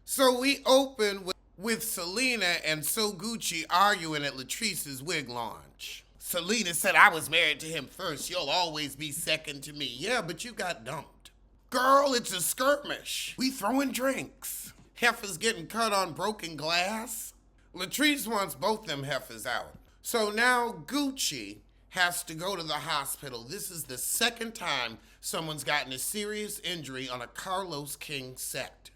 So we open with Selena and So Gucci arguing at Latrice's wig launch. Selena said, I was married to him first. You'll always be second to me. Yeah, but you got dumped. Girl, it's a skirmish. We throwing drinks. Heifers getting cut on broken glass. Latrice wants both them heifers out. So now Gucci has to go to the hospital. This is the second time someone's gotten a serious injury on a Carlos King set.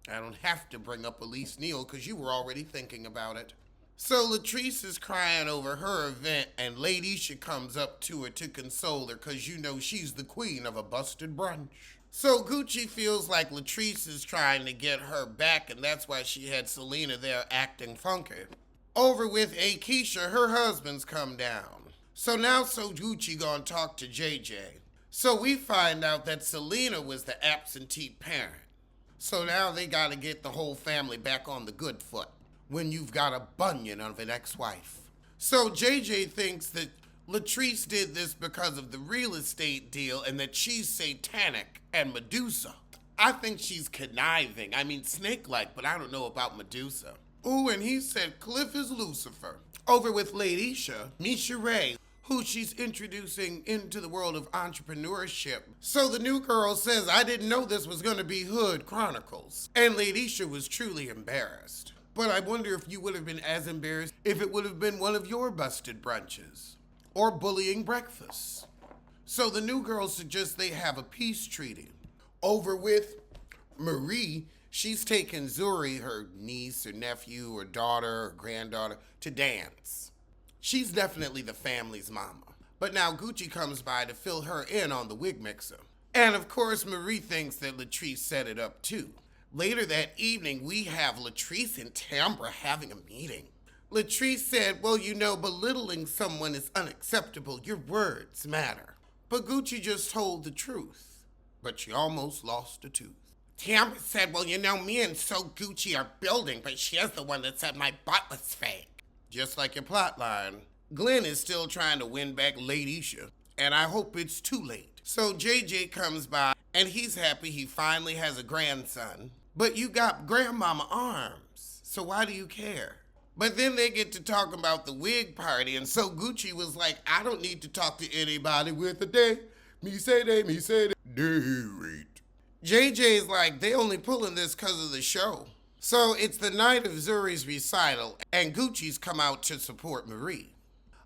I don't have to bring up Elise Neal because you were already thinking about it. So Latrice is crying over her event and Ladisha comes up to her to console her because you know she's the queen of a busted brunch. So Gucci feels like Latrice is trying to get her back and that's why she had Selena there acting funky. Over with Akeisha, her husband's come down. So now So Gucci gonna talk to JJ. So we find out that Selena was the absentee parent. So now they gotta get the whole family back on the good foot when you've got a bunion of an ex-wife. So JJ thinks that Latrice did this because of the real estate deal and that she's satanic and Medusa. I think she's conniving. I mean, snake-like, but I don't know about Medusa. Ooh, and he said Cliff is Lucifer. Over with Ladisha, Misha Ray, who she's introducing into the world of entrepreneurship. So the new girl says, I didn't know this was going to be Hood Chronicles. And Ladisha was truly embarrassed. But I wonder if you would have been as embarrassed if it would have been one of your busted brunches or bullying breakfasts. So the new girl suggests they have a peace treaty. Over with Marie, she's taken Zuri, her niece or nephew or daughter or granddaughter, to dance. She's definitely the family's mama. But now Gucci comes by to fill her in on the wig mixer. And of course, Marie thinks that Latrice set it up too. Later that evening, we have Latrice and Tambra having a meeting. Latrice said, well, you know, belittling someone is unacceptable. Your words matter. But Gucci just told the truth. But she almost lost a tooth. Tambra said, well, you know, me and So Gucci are building, but she's the one that said my butt was fake. Just like your plotline, Glenn is still trying to win back Ladisha, and I hope it's too late. So JJ comes by, and he's happy he finally has a grandson. But you got grandmama arms, so why do you care? But then they get to talk about the wig party, and So Gucci was like, I don't need to talk to anybody with a day. Me say they, day rate. JJ's like, they only pulling this because of the show. So it's the night of Zuri's recital, and Gucci's come out to support Marie.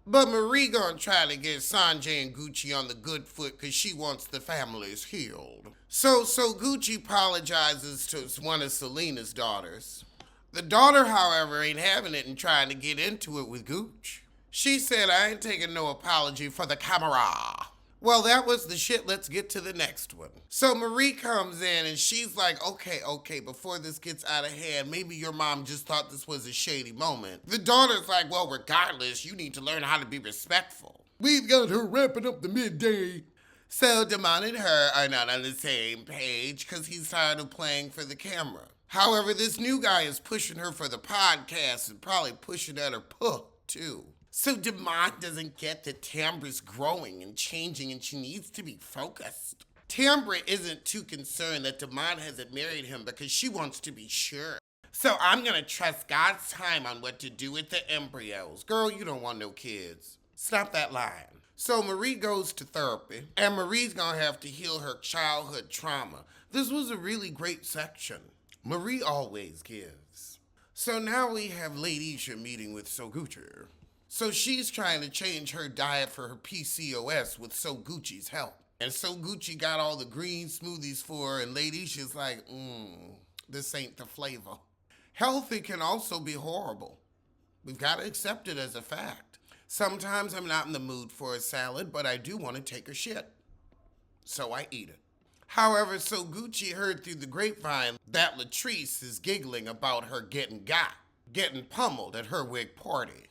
But Marie gonna try to get Sanjay and Gucci on the good foot because she wants the families healed. So Gucci apologizes to one of Selena's daughters. The daughter, however, ain't having it and trying to get into it with Gooch. She said, I ain't taking no apology for the camera. Well, that was the shit. Let's get to the next one. So Marie comes in and she's like, okay, before this gets out of hand, maybe your mom just thought this was a shady moment. The daughter's like, well, regardless, you need to learn how to be respectful. We've got her wrapping up the midday. So Damon and her are not on the same page because he's tired of playing for the camera. However, this new guy is pushing her for the podcast and probably pushing at her puh, too. So Demont doesn't get that Tambra's growing and changing and she needs to be focused. Tambra isn't too concerned that Demont hasn't married him because she wants to be sure. So I'm gonna trust God's time on what to do with the embryos. Girl, you don't want no kids. Stop that lying. So Marie goes to therapy and Marie's gonna have to heal her childhood trauma. This was a really great section. Marie always gives. So now we have Ladisha meeting with So Gucci. So she's trying to change her diet for her PCOS with So Gucci's help. And So Gucci got all the green smoothies for her and Ladisha's like, this ain't the flavor. Healthy can also be horrible. We've got to accept it as a fact. Sometimes I'm not in the mood for a salad, but I do want to take a shit. So I eat it. However, So Gucci heard through the grapevine that Latrice is giggling about her getting pummeled at her wig party.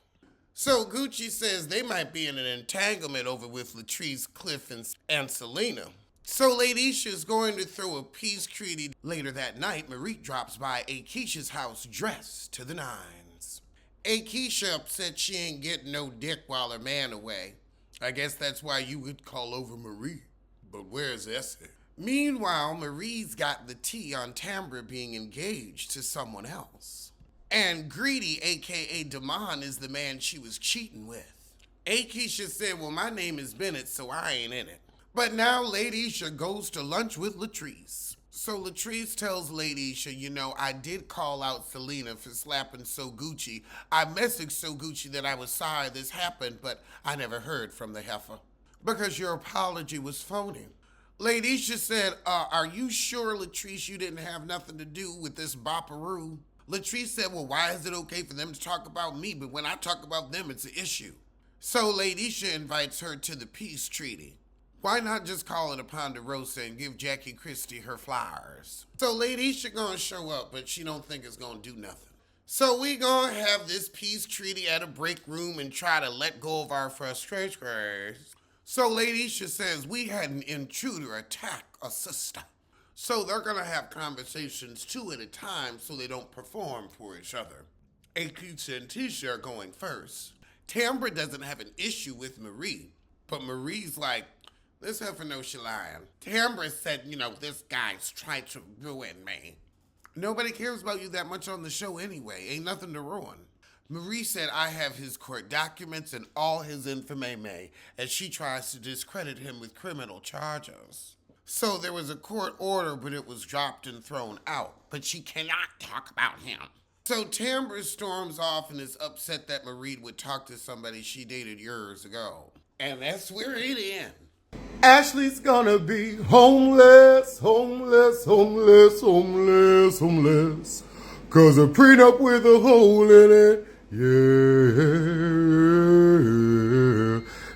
So Gucci says they might be in an entanglement over with Latrice, Cliff, and Selena. So Ladisha's going to throw a peace treaty. Later that night, Marie drops by Akeisha's house dressed to the nines. Akeisha upset she ain't getting no dick while her man away. I guess that's why you would call over Marie. But where's Essie? Meanwhile, Marie's got the tea on Tambra being engaged to someone else. And Greedy, aka Damon, is the man she was cheating with. Akeisha said, well, my name is Bennett, so I ain't in it. But now Lady Isha goes to lunch with Latrice. So Latrice tells Lady Isha, I did call out Selena for slapping So Gucci. I messaged So Gucci that I was sorry this happened, but I never heard from the heifer. Because your apology was phony. Lady Isha said, are you sure, Latrice, you didn't have nothing to do with this bopperoo? Latrice said, well, why is it okay for them to talk about me, but when I talk about them, it's an issue? So Lady Isha invites her to the peace treaty. Why not just call it a Ponderosa and give Jackie Christie her flowers? So Lady Isha gonna show up, but she don't think it's gonna do nothing. So we gonna have this peace treaty at a break room and try to let go of our frustrations. So Lady Isha says we had an intruder attack a sister. So they're gonna have conversations 2 at a time so they don't perform for each other. Akeisha and Tisha are going first. Tambra doesn't have an issue with Marie, but Marie's like, this heifer knows she lying. Tambra said, this guy's trying to ruin me. Nobody cares about you that much on the show anyway. Ain't nothing to ruin. Marie said, I have his court documents and all his information, as she tries to discredit him with criminal charges. So there was a court order, but it was dropped and thrown out. But she cannot talk about him. So Tambra storms off and is upset that Marie would talk to somebody she dated years ago. And that's where it ends. Ashley's gonna be homeless, homeless, homeless, homeless, homeless. 'Cause a prenup with a hole in it, yeah.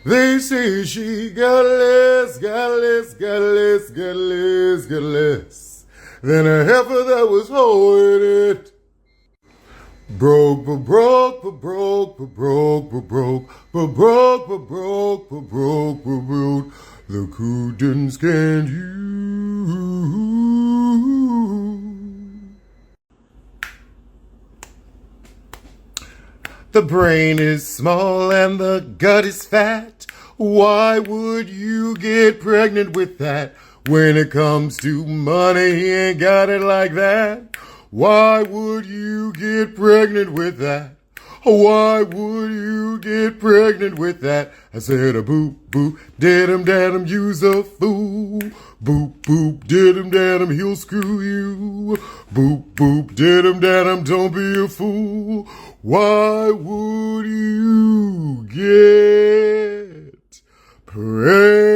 They say she got less, got less, got less, got less, got less than a heifer that was holding it. Broke, but broke, but broke, but broke, but broke, but broke, but broke, but broke, but broke. The Coudens can you. The brain is small and the gut is fat. Why would you get pregnant with that? When it comes to money, he ain't got it like that. Why would you get pregnant with that? Why would you get pregnant with that? I said a boop, boop, did-em, dad-em, you's a fool. Boop, boop, did-em, dad-em, he'll screw you. Boop, boop, did-em, dad-em, don't be a fool. Why would you get pregnant?